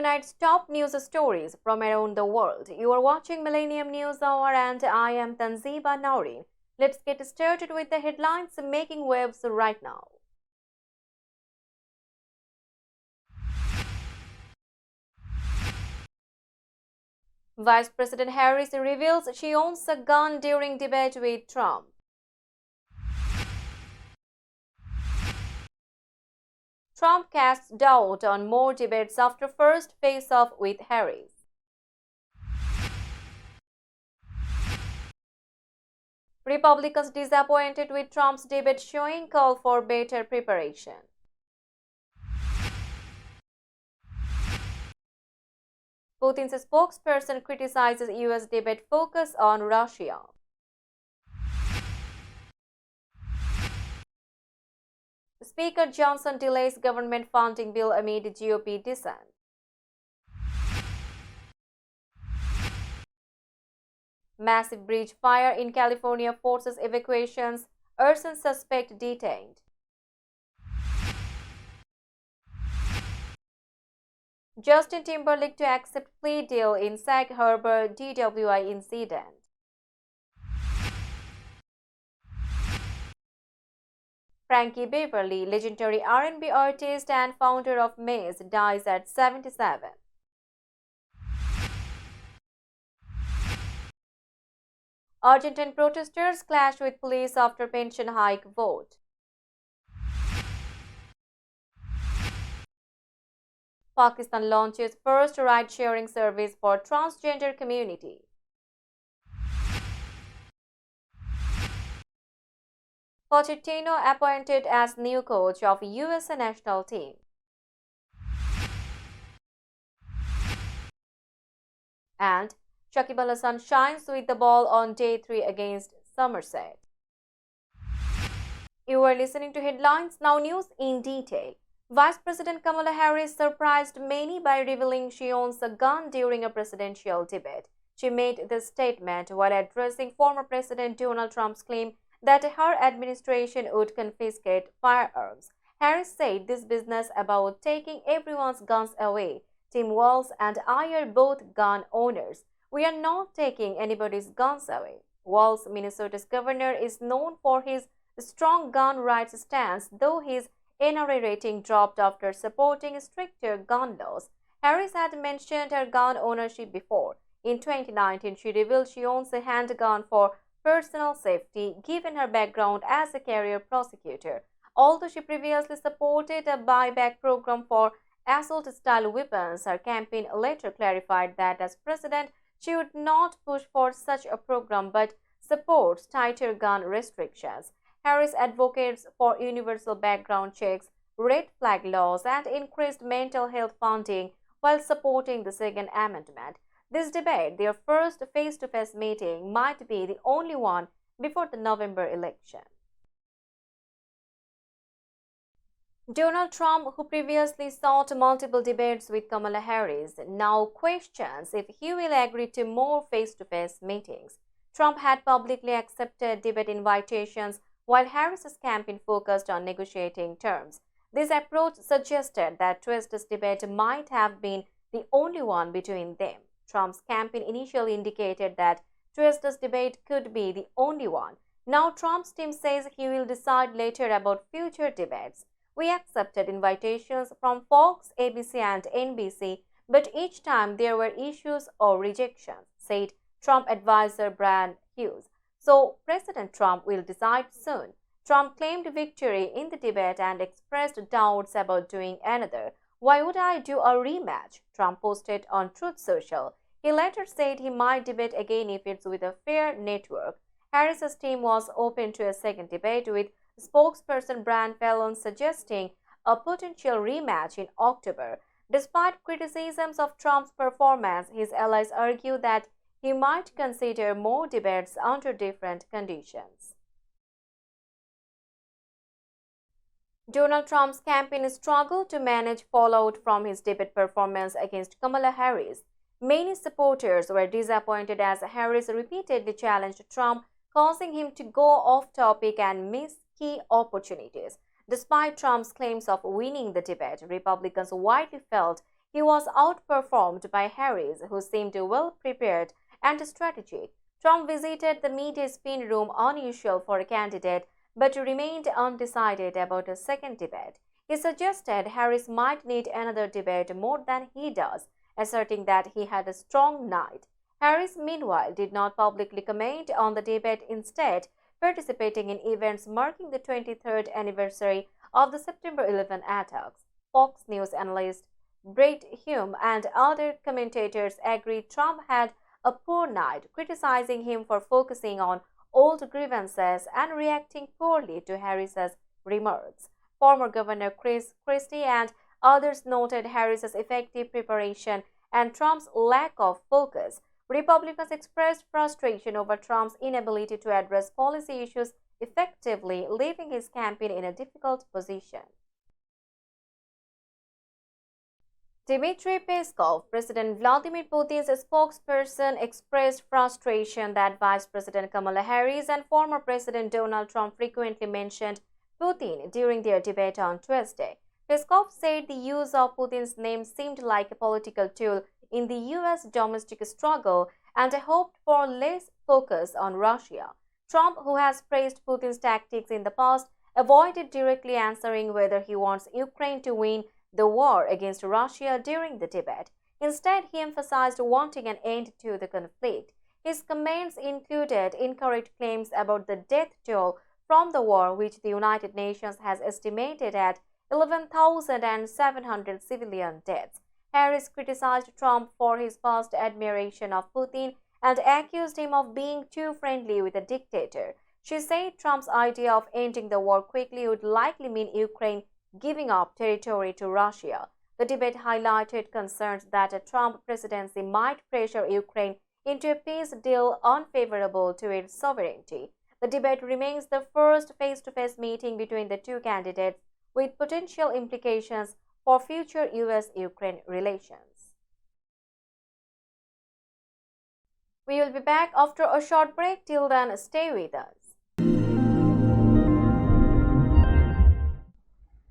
tonight's top news stories from around the world. You are watching Millennium News Hour and I am Tanziba Naurin. Let's get started with the headlines making waves right now. Vice President Harris reveals she owns a gun during debate with Trump. Trump casts doubt on more debates after first face-off with Harris. Republicans disappointed with Trump's debate showing call for better preparation. Putin's spokesperson criticizes US debate focus on Russia. Speaker Johnson delays government funding bill amid GOP dissent. Massive bridge fire in California forces evacuations, arson suspect detained. Justin Timberlake to accept plea deal in Sag Harbor DWI incident. Frankie Beverly, legendary R&B artist and founder of Maze, dies at 77. Argentine protesters clash with police after pension hike vote. Pakistan launches first ride-sharing service for transgender community. Pochettino appointed as new coach of USA national team. And Shakib Al Hasan shines with the ball on day 3 against Somerset. You are listening to Headlines, now news in detail. Vice President Kamala Harris surprised many by revealing she owns a gun during a presidential debate. She made this statement while addressing former President Donald Trump's claim that her administration would confiscate firearms. Harris said this business about taking everyone's guns away. Tim Walz and I are both gun owners. We are not taking anybody's guns away. Walz, Minnesota's governor, is known for his strong gun rights stance, though his NRA rating dropped after supporting stricter gun laws. Harris had mentioned her gun ownership before. In 2019, she revealed she owns a handgun for personal safety, given her background as a career prosecutor. Although she previously supported a buyback program for assault-style weapons, her campaign later clarified that as president, she would not push for such a program but supports tighter gun restrictions. Harris advocates for universal background checks, red flag laws, and increased mental health funding while supporting the Second Amendment. This debate, their first face-to-face meeting, might be the only one before the November election. Donald Trump, who previously sought multiple debates with Kamala Harris, now questions if he will agree to more face-to-face meetings. Trump had publicly accepted debate invitations while Harris's campaign focused on negotiating terms. This approach suggested that Tuesday's debate might have been the only one between them. Trump's campaign initially indicated that Tuesday's debate could be the only one. Now Trump's team says he will decide later about future debates. We accepted invitations from Fox, ABC, and NBC, but each time there were issues or rejections, said Trump advisor Brian Hughes. So President Trump will decide soon. Trump claimed victory in the debate and expressed doubts about doing another. Why would I do a rematch? Trump posted on Truth Social. He later said he might debate again if it's with a fair network. Harris's team was open to a second debate, with spokesperson Brian Fallon suggesting a potential rematch in October. Despite criticisms of Trump's performance, his allies argue that he might consider more debates under different conditions. Donald Trump's campaign struggled to manage fallout from his debate performance against Kamala Harris. Many supporters were disappointed as Harris repeatedly challenged Trump, causing him to go off topic and miss key opportunities. Despite Trump's claims of winning the debate, Republicans widely felt he was outperformed by Harris, who seemed well prepared and strategic. Trump visited the media spin room, unusual for a candidate, but remained undecided about a second debate. He suggested Harris might need another debate more than he does, asserting that he had a strong night. Harris, meanwhile, did not publicly comment on the debate, instead participating in events marking the 23rd anniversary of the September 11 attacks. Fox News analyst Brett Hume and other commentators agreed Trump had a poor night, criticizing him for focusing on old grievances and reacting poorly to Harris's remarks. Former Governor Chris Christie and others noted Harris's effective preparation and Trump's lack of focus. Republicans expressed frustration over Trump's inability to address policy issues effectively, leaving his campaign in a difficult position. Dmitry Peskov, President Vladimir Putin's spokesperson, expressed frustration that Vice President Kamala Harris and former President Donald Trump frequently mentioned Putin during their debate on Tuesday. Peskov said the use of Putin's name seemed like a political tool in the U.S. domestic struggle and hoped for less focus on Russia. Trump, who has praised Putin's tactics in the past, avoided directly answering whether he wants Ukraine to win the war against Russia during the debate. Instead, he emphasized wanting an end to the conflict. His comments included incorrect claims about the death toll from the war, which the United Nations has estimated at 11,700 civilian deaths. Harris criticized Trump for his past admiration of Putin and accused him of being too friendly with a dictator. She said Trump's idea of ending the war quickly would likely mean Ukraine giving up territory to Russia. The debate highlighted concerns that a Trump presidency might pressure Ukraine into a peace deal unfavorable to its sovereignty. The debate remains the first face-to-face meeting between the two candidates, with potential implications for future U.S.-Ukraine relations. We will be back after a short break. Till then, stay with us.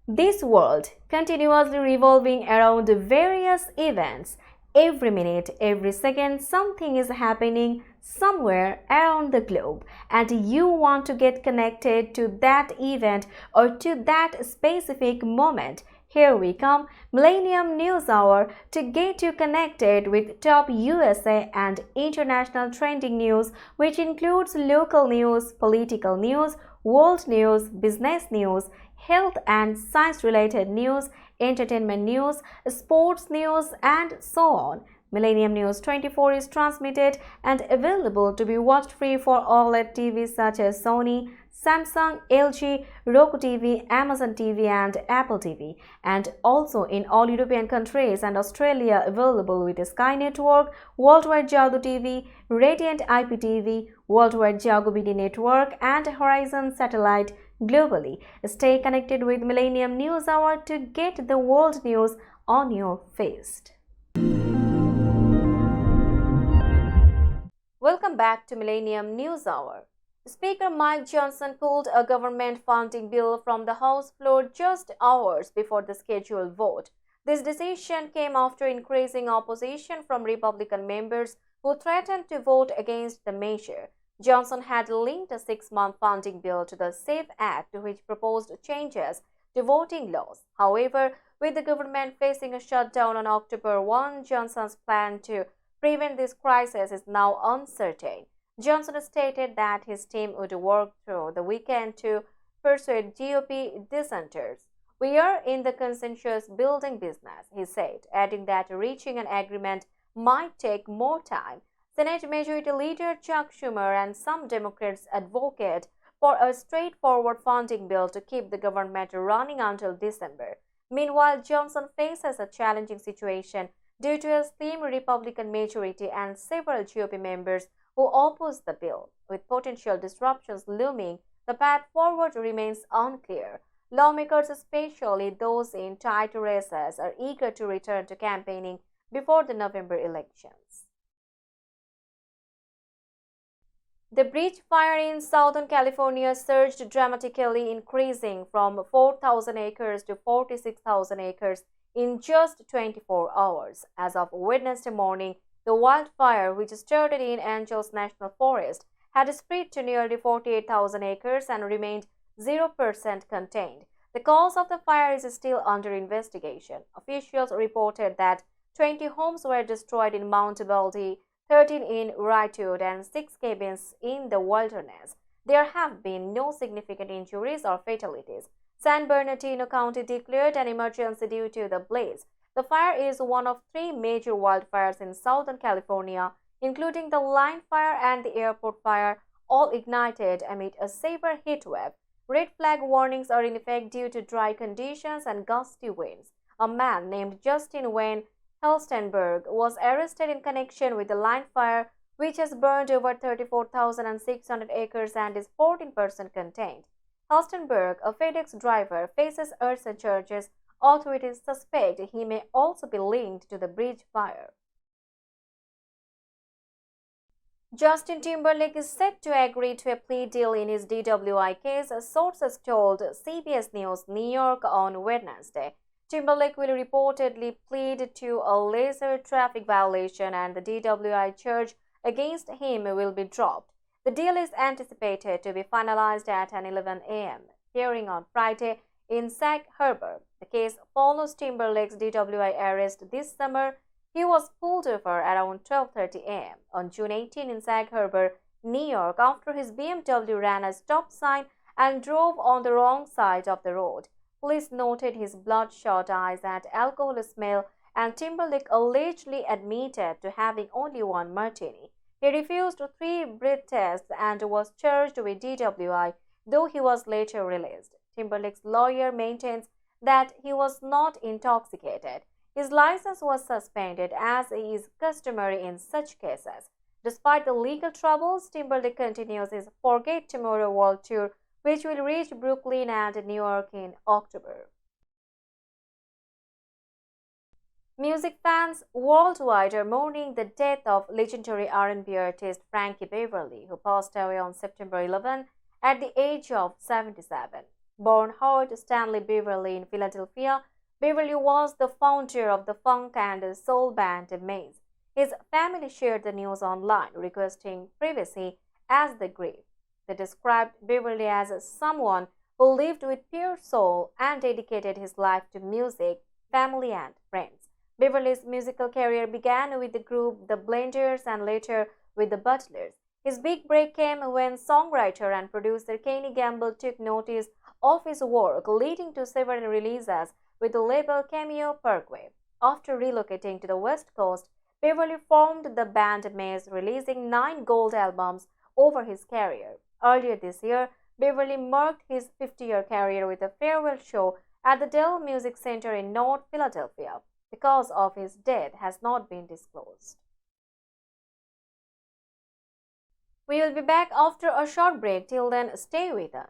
This world continuously revolving around various events. Every minute, every second, something is happening somewhere around the globe, and you want to get connected to that event or to that specific moment. Here we come, Millennium News Hour, to get you connected with top USA and international trending news, which includes local news, political news, world news, business news, health and science-related news, entertainment news, sports news, and so on. Millennium News 24 is transmitted and available to be watched free for OLED TVs such as Sony, Samsung, LG, Roku TV, Amazon TV, and Apple TV, and also in all European countries and Australia available with Sky Network, Worldwide Jago TV, Radiant IPTV, Worldwide Jago BD Network, and Horizon Satellite globally. Stay connected with Millennium News Hour to get the world news on your feed. Welcome back to Millennium News Hour. Speaker Mike Johnson pulled a government funding bill from the House floor just hours before the scheduled vote. This decision came after increasing opposition from Republican members who threatened to vote against the measure. Johnson had linked a 6-month funding bill to the SAFE Act, which proposed changes to voting laws. However, with the government facing a shutdown on October 1, Johnson's plan to prevent this crisis is now uncertain. Johnson stated that his team would work through the weekend to persuade GOP dissenters. "We are in the consensus building business," he said, adding that reaching an agreement might take more time. Senate Majority Leader Chuck Schumer and some Democrats advocate for a straightforward funding bill to keep the government running until December. Meanwhile, Johnson faces a challenging situation due to a slim Republican majority and several GOP members who oppose the bill. With potential disruptions looming, the path forward remains unclear. Lawmakers, especially those in tight races, are eager to return to campaigning before the November elections. The bridge fire in Southern California surged dramatically, increasing from 4,000 acres to 46,000 acres in just 24 hours. As of Wednesday morning, the wildfire, which started in Angeles National Forest, had spread to nearly 48,000 acres and remained 0% contained. The cause of the fire is still under investigation. Officials reported that 20 homes were destroyed in Mount Baldy, 13 in Wrightwood, and 6 cabins in the wilderness. There have been no significant injuries or fatalities. San Bernardino County declared an emergency due to the blaze. The fire is one of 3 major wildfires in Southern California, including the line fire and the airport fire, all ignited amid a severe heat wave. Red flag warnings are in effect due to dry conditions and gusty winds. A man named Justin Wayne Helstenberg was arrested in connection with the line fire, which has burned over 34,600 acres and is 14% contained. Helstenberg, a FedEx driver, faces arson charges. Authorities suspect he may also be linked to the bridge fire. Justin Timberlake is set to agree to a plea deal in his DWI case, sources told CBS News New York on Wednesday. Timberlake will reportedly plead to a lesser traffic violation and the DWI charge against him will be dropped. The deal is anticipated to be finalized at an 11 a.m. hearing on Friday in Sag Harbor. The case follows Timberlake's DWI arrest this summer. He was pulled over around 12:30 a.m. on June 18 in Sag Harbor, New York, after his BMW ran a stop sign and drove on the wrong side of the road. Police noted his bloodshot eyes and alcohol smell, and Timberlake allegedly admitted to having only one martini. He refused 3 breath tests and was charged with DWI, though he was later released. Timberlake's lawyer maintains that he was not intoxicated. His license was suspended, as is customary in such cases. Despite the legal troubles, Timberlake continues his Forget Tomorrow World Tour, which will reach Brooklyn and New York in October. Music fans worldwide are mourning the death of legendary R&B artist Frankie Beverly, who passed away on September 11 at the age of 77. Born Howard Stanley Beverly in Philadelphia, Beverly was the founder of the funk and soul band Maze. His family shared the news online, requesting privacy as they grieved. They described Beverly as someone who lived with pure soul and dedicated his life to music, family, and friends. Beverly's musical career began with the group The Blenders and later with the Butlers. His big break came when songwriter and producer Kenny Gamble took notice of his work, leading to several releases with the label Cameo Parkway. After relocating to the West Coast, Beverly formed the band Maze, releasing 9 gold albums over his career. Earlier this year, Beverly marked his 50-year career with a farewell show at the Dell Music Center in North Philadelphia. The cause of his death has not been disclosed. We will be back after a short break. Till then, stay with us.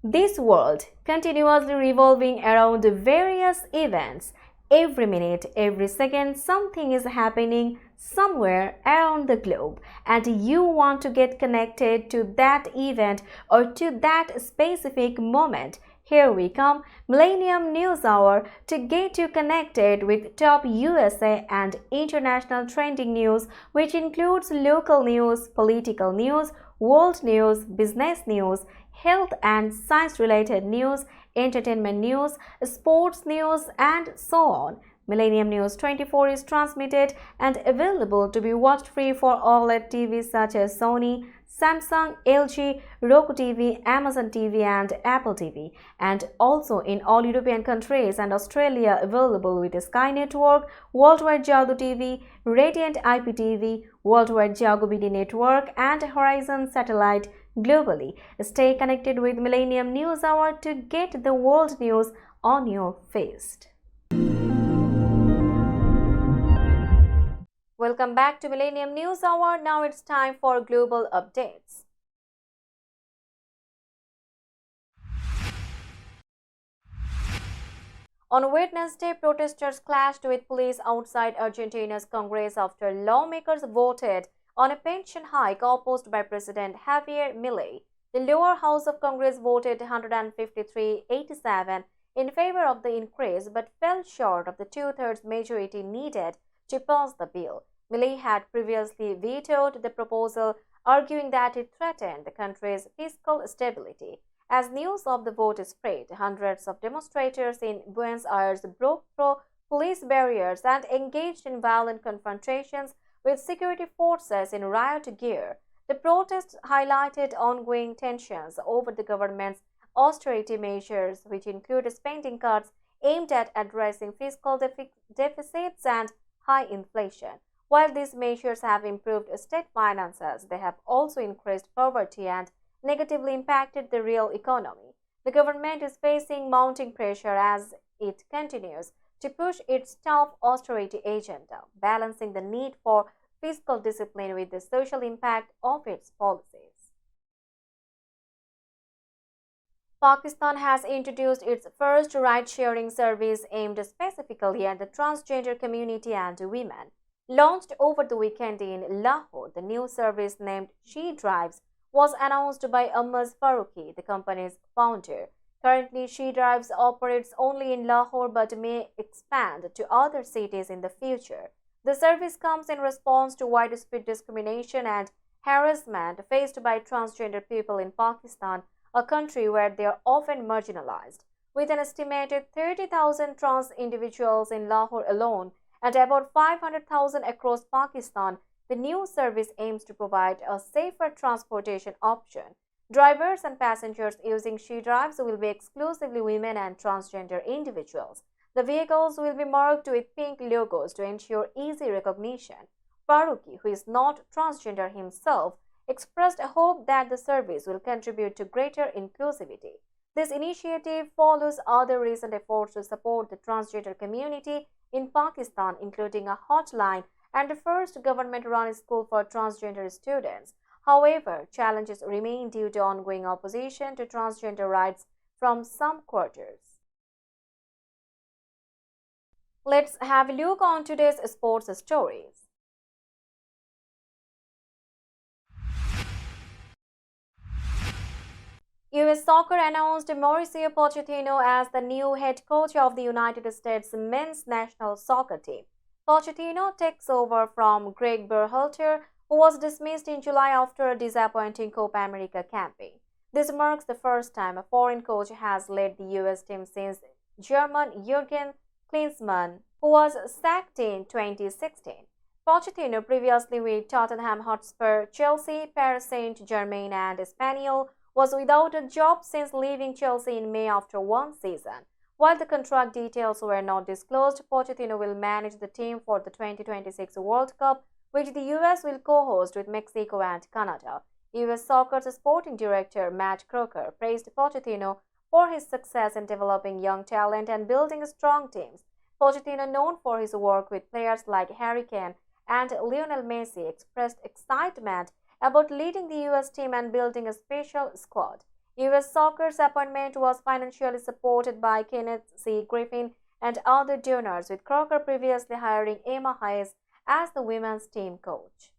This world continuously revolving around various events. Every minute, every second, something is happening somewhere around the globe, and you want to get connected to that event or to that specific moment. Here we come, Millennium News Hour, to get you connected with top USA and international trending news, which includes local news, political news, world news, business news, health and science-related news, entertainment news, sports news, and so on. Millennium News 24 is transmitted and available to be watched free for OLED TVs such as Sony, Samsung, LG, Roku TV, Amazon TV, and Apple TV, and also in all European countries and Australia available with Sky Network, Worldwide Jago TV, Radiant IPTV, Worldwide Jago BD Network, and Horizon Satellite globally. Stay connected with Millennium News Hour to get the world news on your feast. Welcome back to Millennium News Hour. Now it's time for global updates. On Wednesday, protesters clashed with police outside Argentina's Congress after lawmakers voted on a pension hike opposed by President Javier Milei. The lower house of Congress voted 153-87 in favor of the increase but fell short of the two-thirds majority needed to pass the bill. Milley had previously vetoed the proposal, arguing that it threatened the country's fiscal stability. As news of the vote spread, hundreds of demonstrators in Buenos Aires broke through police barriers and engaged in violent confrontations with security forces in riot gear. The protests highlighted ongoing tensions over the government's austerity measures, which include spending cuts aimed at addressing fiscal deficits and high inflation. While these measures have improved state finances, they have also increased poverty and negatively impacted the real economy. The government is facing mounting pressure as it continues to push its tough austerity agenda, balancing the need for fiscal discipline with the social impact of its policies. Pakistan has introduced its first ride-sharing service aimed specifically at the transgender community and women. Launched over the weekend in Lahore, the new service named She Drives was announced by Ammaz Farooqi, the company's founder. Currently, She Drives operates only in Lahore but may expand to other cities in the future. The service comes in response to widespread discrimination and harassment faced by transgender people in Pakistan, a country where they are often marginalized. With an estimated 30,000 trans individuals in Lahore alone and about 500,000 across Pakistan, the new service aims to provide a safer transportation option. Drivers and passengers using She Drives will be exclusively women and transgender individuals. The vehicles will be marked with pink logos to ensure easy recognition. Farooqi, who is not transgender himself, expressed a hope that the service will contribute to greater inclusivity. This initiative follows other recent efforts to support the transgender community in Pakistan, including a hotline and the first government-run school for transgender students. However, challenges remain due to ongoing opposition to transgender rights from some quarters. Let's have a look on today's sports stories. US Soccer announced Mauricio Pochettino as the new head coach of the United States men's national soccer team. Pochettino takes over from Greg Berhalter, who was dismissed in July after a disappointing Copa America campaign. This marks the first time a foreign coach has led the US team since German Jurgen Klinsmann, who was sacked in 2016. Pochettino, previously with Tottenham Hotspur, Chelsea, Paris Saint-Germain and Espanyol, was without a job since leaving Chelsea in May after one season. While the contract details were not disclosed, Pochettino will manage the team for the 2026 World Cup, which the US will co-host with Mexico and Canada. US Soccer's sporting director Matt Croker praised Pochettino for his success in developing young talent and building strong teams. Pochettino, known for his work with players like Harry Kane and Lionel Messi, expressed excitement about leading the US team and building a special squad. US Soccer's appointment was financially supported by Kenneth C. Griffin and other donors, with Croker previously hiring Emma Hayes as the women's team coach.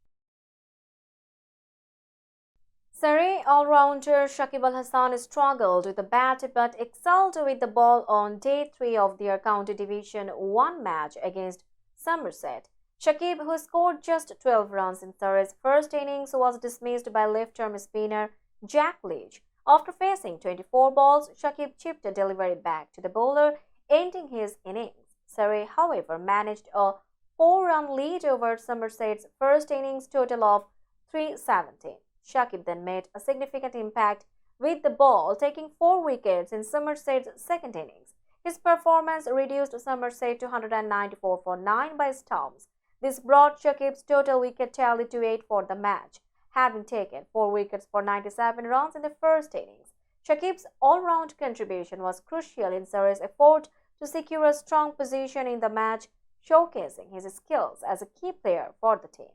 Surrey all-rounder Shakib Al Hasan struggled with the bat but excelled with the ball on day 3 of their County Division 1 match against Somerset. Shakib, who scored just 12 runs in Surrey's first innings, was dismissed by left-arm spinner Jack Leach. After facing 24 balls, Shakib chipped a delivery back to the bowler, ending his innings. Surrey, however, managed a 4-run lead over Somerset's first innings total of 317. Shakib then made a significant impact with the ball, taking 4 wickets in Somerset's second innings. His performance reduced Somerset to 194 for 9 by Storms. This brought Shakib's total wicket tally to 8 for the match, having taken 4 wickets for 97 runs in the first innings. Shakib's all-round contribution was crucial in Surrey's effort to secure a strong position in the match, showcasing his skills as a key player for the team.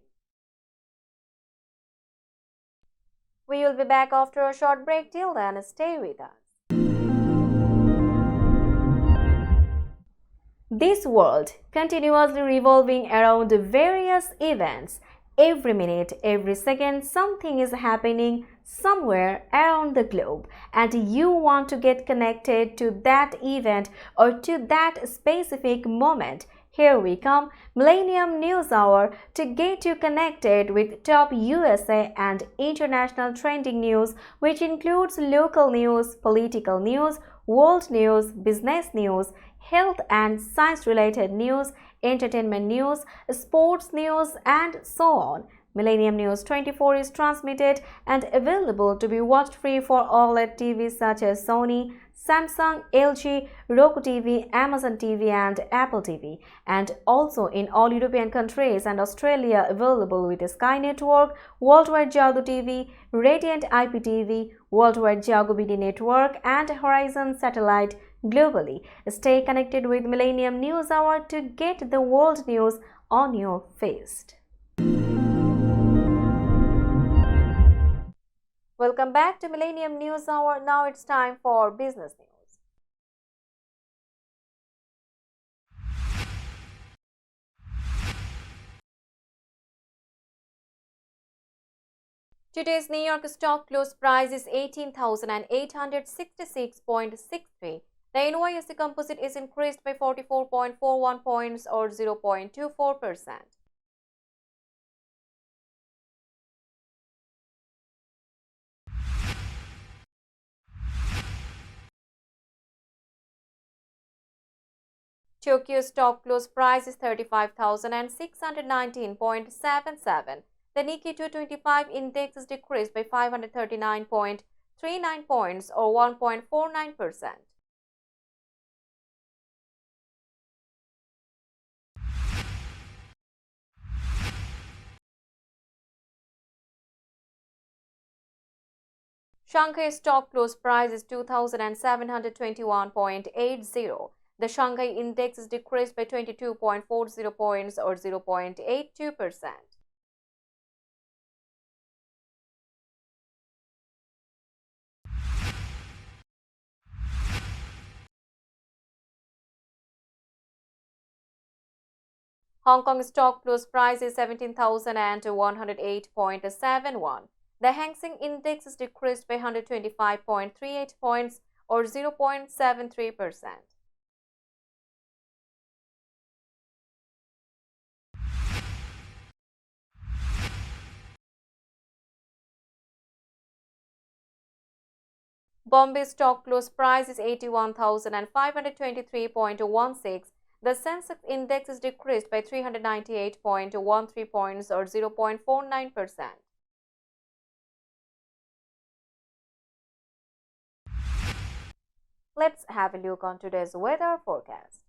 We will be back after a short break. Till then, stay with us. This world, continuously revolving around various events, Every minute, every second, something is happening somewhere around the globe, and you want to get connected to that event or to that specific moment. Here we come, Millennium News Hour, to get you connected with top USA and international trending news, which includes local news, political news, world news, business news, health and science related news, entertainment news, sports news, and so on. Millennium News 24 is transmitted and available to be watched free for OLED TVs such as Sony, Samsung, LG, Roku TV, Amazon TV, and Apple TV, and also in all European countries and Australia available with Sky Network, Worldwide Jago TV, Radiant IPTV, Worldwide Jago BD Network, and Horizon Satellite globally. Stay connected with Millennium News Hour to get the world news on your feed. Welcome back to Millennium News Hour. Now it's time for business news. Today's New York stock close price is 18,866.63. The NYSE Composite is increased by 44.41 points or 0.24%. Tokyo stock close price is 35,619.77. The Nikkei 225 index is decreased by 539.39 points or 1.49%. Shanghai stock close price is 2,721.80. The Shanghai index is decreased by 22.40 points or 0.82%. Hong Kong stock close price is 17,108.71. The Hang Seng index is decreased by 125.38 points or 0.73%. Bombay stock close price is 81,523.16. The Sensex index is decreased by 398.13 points or 0.49%. Let's have a look on today's weather forecast.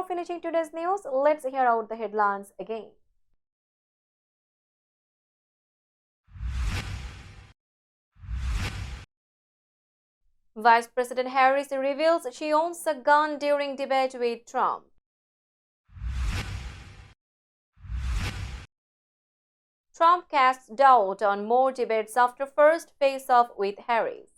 finishing today's news, let's hear out the headlines again. Vice President Harris reveals she owns a gun during debate with Trump. Trump casts doubt on more debates after first face-off with Harris.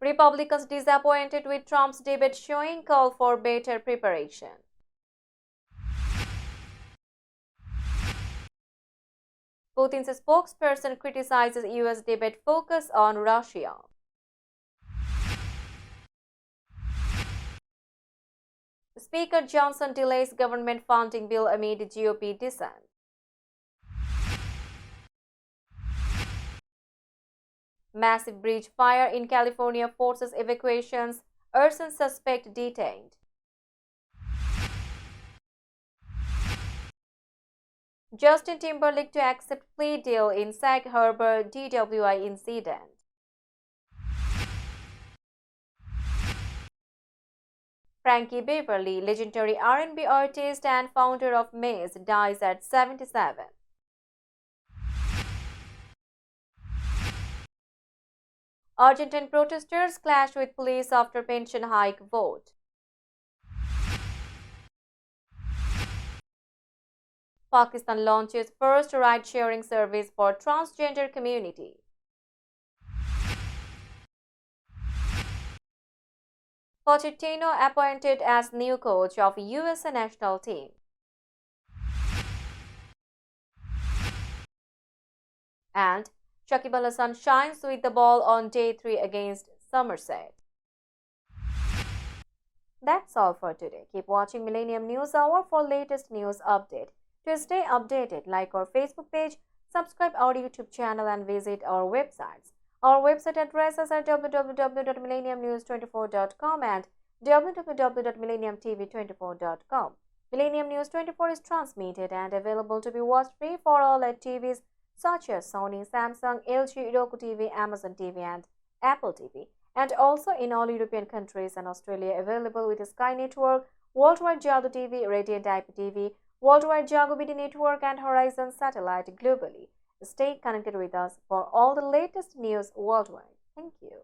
Republicans disappointed with Trump's debate showing call for better preparation. Putin's spokesperson criticizes US debate focus on Russia. Speaker Johnson delays government funding bill amid GOP dissent. Massive bridge fire in California forces evacuations, arson suspect detained. Justin Timberlake to accept plea deal in Sag Harbor DWI incident. Frankie Beverly, legendary R&B artist and founder of Maze, dies at 77. Argentine protesters clash with police after pension hike vote. Pakistan launches first ride-sharing service for transgender community. Pochettino appointed as new coach of USA national team. And Shakib Al Hasan shines with the ball on day 3 against Somerset. That's all for today. Keep watching Millennium News Hour for latest news update. To stay updated, like our Facebook page, subscribe our YouTube channel and visit our websites. Our website addresses are www.millenniumnews24.com and www.millenniumtv24.com. Millennium News 24 is transmitted and available to be watched free for all at TVs such as Sony, Samsung, LG, Roku TV, Amazon TV and Apple TV, and also in all European countries and Australia, available with Sky Network, Worldwide Jago TV, Radiant IPTV, Worldwide Jago BD Network and Horizon Satellite globally. Stay connected with us for all the latest news worldwide. Thank you.